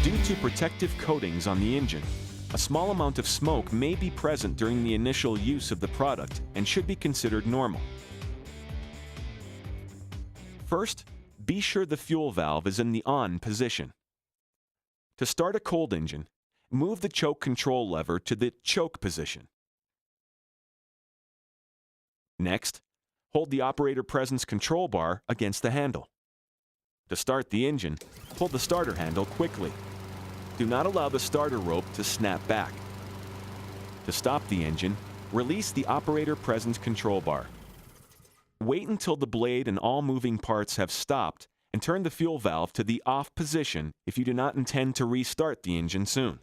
Due to protective coatings on the engine, a small amount of smoke may be present during the initial use of the product and should be considered normal. First, be sure the fuel valve is in the on position. To start a cold engine, move the choke control lever to the choke position. Next, hold the operator presence control bar against the handle. To start the engine, pull the starter handle quickly. Do not allow the starter rope to snap back. To stop the engine, release the operator presence control bar. Wait until the blade and all moving parts have stopped and turn the fuel valve to the off position if you do not intend to restart the engine soon.